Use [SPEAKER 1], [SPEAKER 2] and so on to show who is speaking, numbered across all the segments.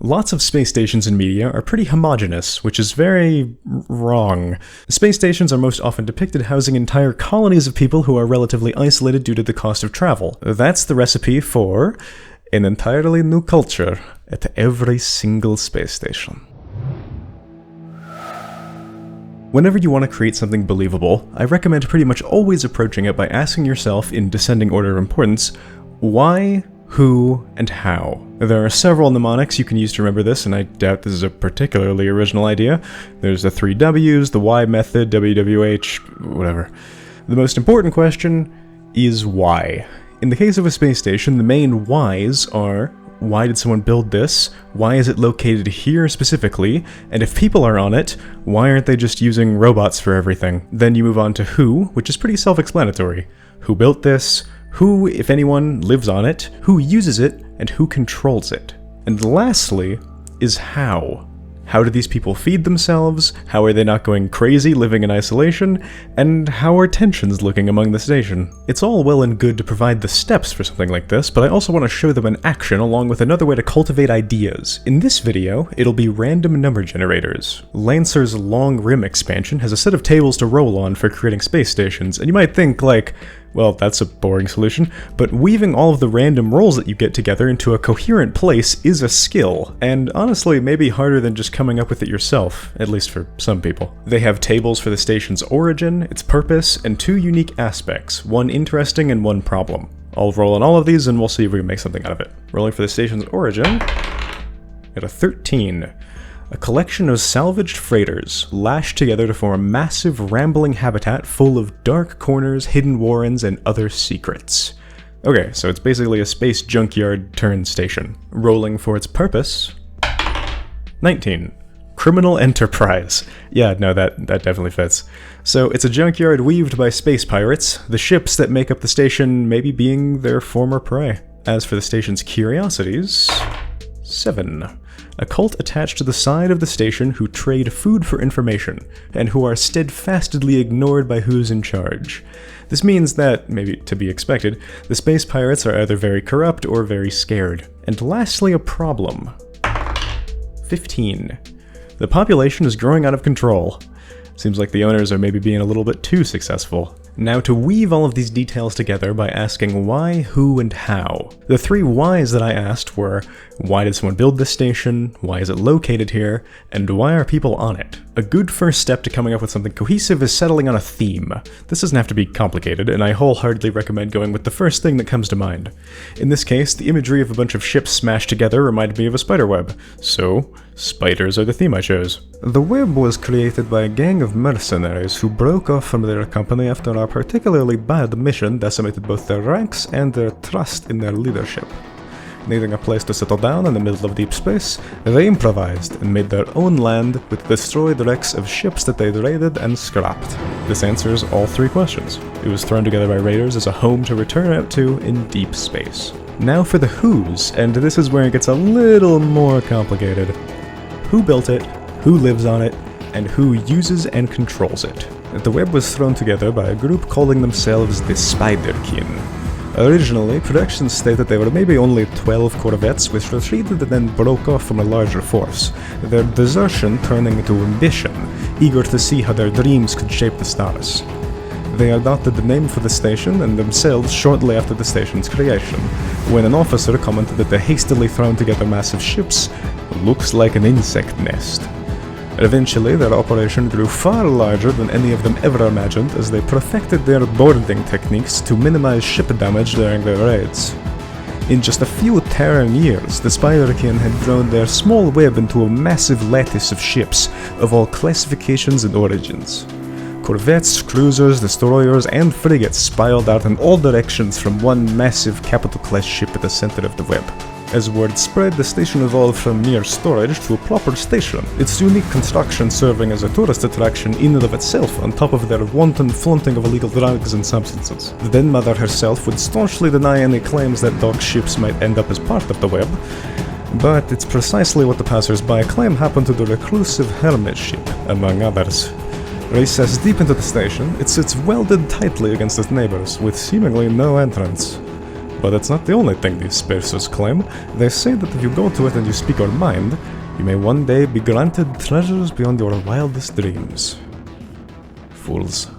[SPEAKER 1] Lots of space stations in media are pretty homogeneous, which is very wrong. Space stations are most often depicted housing entire colonies of people who are relatively isolated due to the cost of travel. That's the recipe for an entirely new culture at every single space station. Whenever you want to create something believable, I recommend pretty much always approaching it by asking yourself, in descending order of importance, why, who, and how. There are several mnemonics you can use to remember this, and I doubt this is a particularly original idea. There's the 3 W's, the why method, WWH, whatever. The most important question is why. In the case of a space station, the main whys are: why did someone build this? Why is it located here specifically? And if people are on it, why aren't they just using robots for everything? Then you move on to who, which is pretty self-explanatory. Who built this? Who, if anyone, lives on it? Who uses it? And who controls it? And lastly is how. How do these people feed themselves? How are they not going crazy living in isolation? And how are tensions looking among the station? It's all well and good to provide the steps for something like this, but I also want to show them in action along with another way to cultivate ideas. In this video, it'll be random number generators. Lancer's Long Rim expansion has a set of tables to roll on for creating space stations, and you might think like, well, that's a boring solution, but weaving all of the random rolls that you get together into a coherent place is a skill, and honestly, maybe harder than just coming up with it yourself, at least for some people. They have tables for the station's origin, its purpose, and 2 unique aspects, one interesting and one problem. I'll roll on all of these and we'll see if we can make something out of it. Rolling for the station's origin, got a 13. A collection of salvaged freighters, lashed together to form a massive rambling habitat full of dark corners, hidden warrens, and other secrets. Okay, so it's basically a space junkyard turned station. Rolling for its purpose, 19. Criminal enterprise. Yeah, no, that definitely fits. So it's a junkyard weaved by space pirates, the ships that make up the station maybe being their former prey. As for the station's curiosities, 7. A cult attached to the side of the station who trade food for information, and who are steadfastly ignored by who's in charge. This means that, maybe to be expected, the space pirates are either very corrupt or very scared. And lastly, a problem. 15. The population is growing out of control. Seems like the owners are maybe being a little bit too successful. Now to weave all of these details together by asking why, who, and how. The 3 whys that I asked were, why did someone build this station, why is it located here, and why are people on it? A good first step to coming up with something cohesive is settling on a theme. This doesn't have to be complicated, and I wholeheartedly recommend going with the first thing that comes to mind. In this case, the imagery of a bunch of ships smashed together reminded me of a spider web, so spiders are the theme I chose. The web was created by a gang of mercenaries who broke off from their company after a particularly bad mission decimated both their ranks and their trust in their leadership. Needing a place to settle down in the middle of deep space, they improvised and made their own land with destroyed wrecks of ships that they'd raided and scrapped. This answers all 3 questions. It was thrown together by raiders as a home to return out to in deep space. Now for the who's, and this is where it gets a little more complicated. Who built it, who lives on it, and who uses and controls it. The web was thrown together by a group calling themselves the Spider-Kin. Originally, productions stated they were maybe only 12 corvettes which retreated and then broke off from a larger force, their desertion turning into ambition, eager to see how their dreams could shape the stars. They adopted the name for the station and themselves shortly after the station's creation, when an officer commented that the hastily thrown together mass of ships looks like an insect nest. Eventually, their operation grew far larger than any of them ever imagined as they perfected their boarding techniques to minimize ship damage during their raids. In just a few Terran years, the Spider-Kin had grown their small web into a massive lattice of ships of all classifications and origins. Corvettes, cruisers, destroyers, and frigates spiraled out in all directions from one massive capital-class ship at the center of the web. As word spread, the station evolved from mere storage to a proper station, its unique construction serving as a tourist attraction in and of itself on top of their wanton flaunting of illegal drugs and substances. The Den Mother herself would staunchly deny any claims that dog ships might end up as part of the web, but it's precisely what the passers-by claim happened to the reclusive hermit ship, among others. Recessed deep into the station, it sits welded tightly against its neighbors, with seemingly no entrance. But that's not the only thing these spacers claim. They say that if you go to it and you speak your mind, you may one day be granted treasures beyond your wildest dreams. Fools.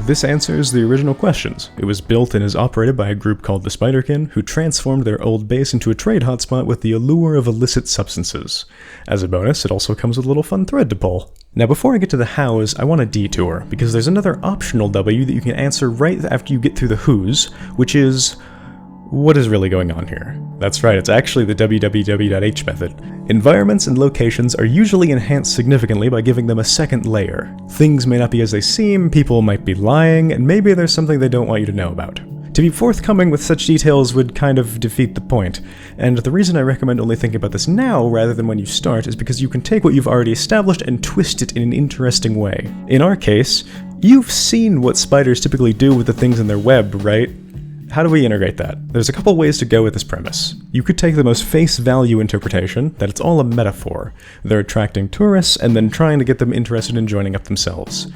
[SPEAKER 1] This answers the original questions. It was built and is operated by a group called the Spiderkin, who transformed their old base into a trade hotspot with the allure of illicit substances. As a bonus, it also comes with a little fun thread to pull. Now before I get to the hows, I want a detour, because there's another optional W that you can answer right after you get through the who's, which is, what is really going on here? That's right, it's actually the www.h method. Environments and locations are usually enhanced significantly by giving them a second layer. Things may not be as they seem, people might be lying, and maybe there's something they don't want you to know about. To be forthcoming with such details would kind of defeat the point, and the reason I recommend only thinking about this now rather than when you start is because you can take what you've already established and twist it in an interesting way. In our case, you've seen what spiders typically do with the things in their web, right? How do we integrate that? There's a couple ways to go with this premise. You could take the most face value interpretation, that it's all a metaphor. They're attracting tourists and then trying to get them interested in joining up themselves.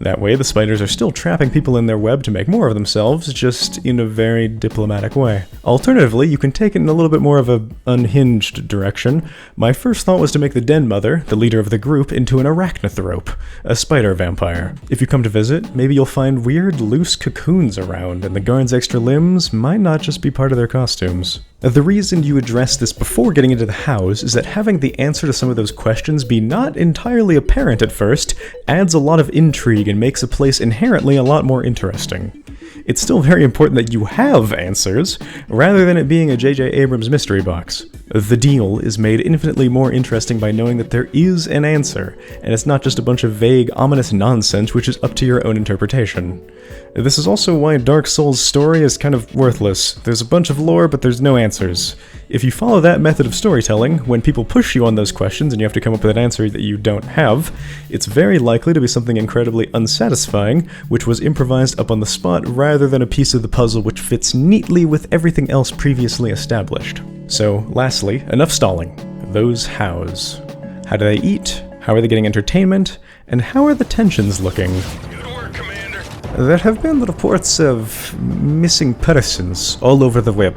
[SPEAKER 1] That way, the spiders are still trapping people in their web to make more of themselves, just in a very diplomatic way. Alternatively, you can take it in a little bit more of an unhinged direction. My first thought was to make the den mother, the leader of the group, into an arachnithrope, a spider vampire. If you come to visit, maybe you'll find weird, loose cocoons around, and the guard's extra limbs might not just be part of their costumes. The reason you address this before getting into the hows is that having the answer to some of those questions be not entirely apparent at first adds a lot of intrigue and makes a place inherently a lot more interesting. It's still very important that you have answers, rather than it being a J.J. Abrams mystery box. The deal is made infinitely more interesting by knowing that there is an answer, and it's not just a bunch of vague, ominous nonsense which is up to your own interpretation. This is also why Dark Souls' story is kind of worthless. There's a bunch of lore, but there's no answers. If you follow that method of storytelling, when people push you on those questions and you have to come up with an answer that you don't have, it's very likely to be something incredibly unsatisfying, which was improvised up on the spot rather than a piece of the puzzle which fits neatly with everything else previously established. So, lastly, enough stalling. Those hows. How do they eat? How are they getting entertainment? And how are the tensions looking?
[SPEAKER 2] Good work, Commander.
[SPEAKER 1] There have been reports of missing persons all over the web.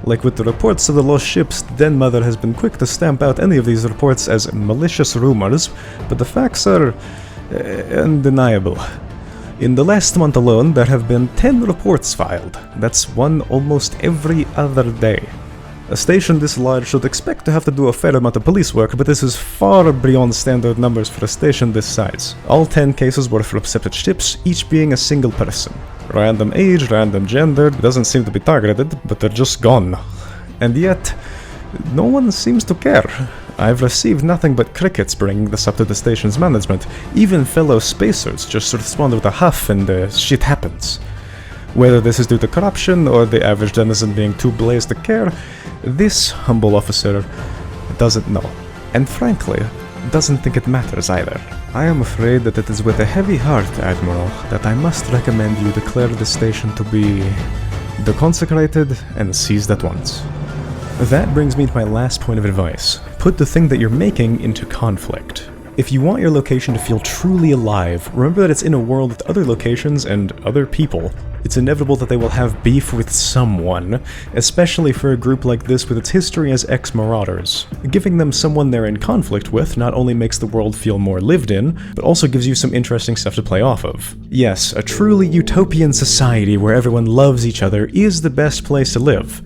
[SPEAKER 1] Like with the reports of the lost ships, the Den Mother has been quick to stamp out any of these reports as malicious rumors, but the facts are undeniable. In the last month alone, there have been 10 reports filed. That's one almost every other day. A station this large should expect to have to do a fair amount of police work, but this is far beyond standard numbers for a station this size. All 10 cases were from separate ships, each being a single person. Random age, random gender, it doesn't seem to be targeted, but they're just gone. And yet, no one seems to care. I've received nothing but crickets bringing this up to the station's management. Even fellow spacers just respond with a huff and shit happens. Whether this is due to corruption or the average denizen being too blazed to care, this humble officer doesn't know. And frankly, doesn't think it matters either. I am afraid that it is with a heavy heart, Admiral, that I must recommend you declare the station to be deconsecrated and seized at once. That brings me to my last point of advice. Put the thing that you're making into conflict. If you want your location to feel truly alive, remember that it's in a world with other locations and other people. It's inevitable that they will have beef with someone, especially for a group like this with its history as ex-marauders. Giving them someone they're in conflict with not only makes the world feel more lived in, but also gives you some interesting stuff to play off of. Yes, a truly utopian society where everyone loves each other is the best place to live.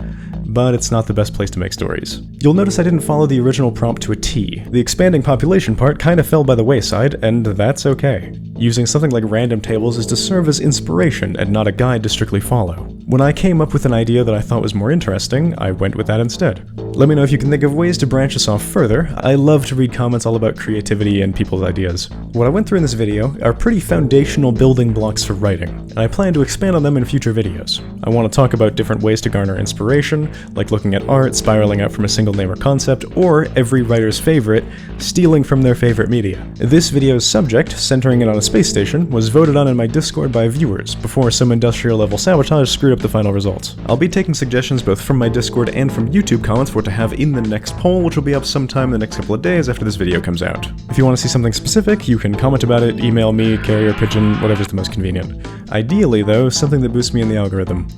[SPEAKER 1] But it's not the best place to make stories. You'll notice I didn't follow the original prompt to a T. The expanding population part kinda fell by the wayside, and that's okay. Using something like random tables is to serve as inspiration and not a guide to strictly follow. When I came up with an idea that I thought was more interesting, I went with that instead. Let me know if you can think of ways to branch this off further. I love to read comments all about creativity and people's ideas. What I went through in this video are pretty foundational building blocks for writing, and I plan to expand on them in future videos. I want to talk about different ways to garner inspiration, like looking at art spiraling out from a single name or concept, or every writer's favorite, stealing from their favorite media. This video's subject, centering it on a space station, was voted on in my Discord by viewers, before some industrial level sabotage screwed up the final results. I'll be taking suggestions both from my Discord and from YouTube comments for what to have in the next poll, which will be up sometime in the next couple of days after this video comes out. If you want to see something specific, you can comment about it, email me, carrier pigeon, whatever's the most convenient. Ideally though, something that boosts me in the algorithm.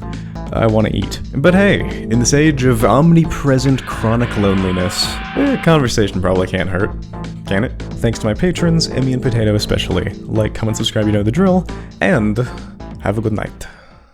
[SPEAKER 1] I want to eat. But hey, in this age of omnipresent chronic loneliness, conversation probably can't hurt, can it? Thanks to my patrons, Emmy and Potato especially. Like, comment, subscribe, you know the drill, and have a good night.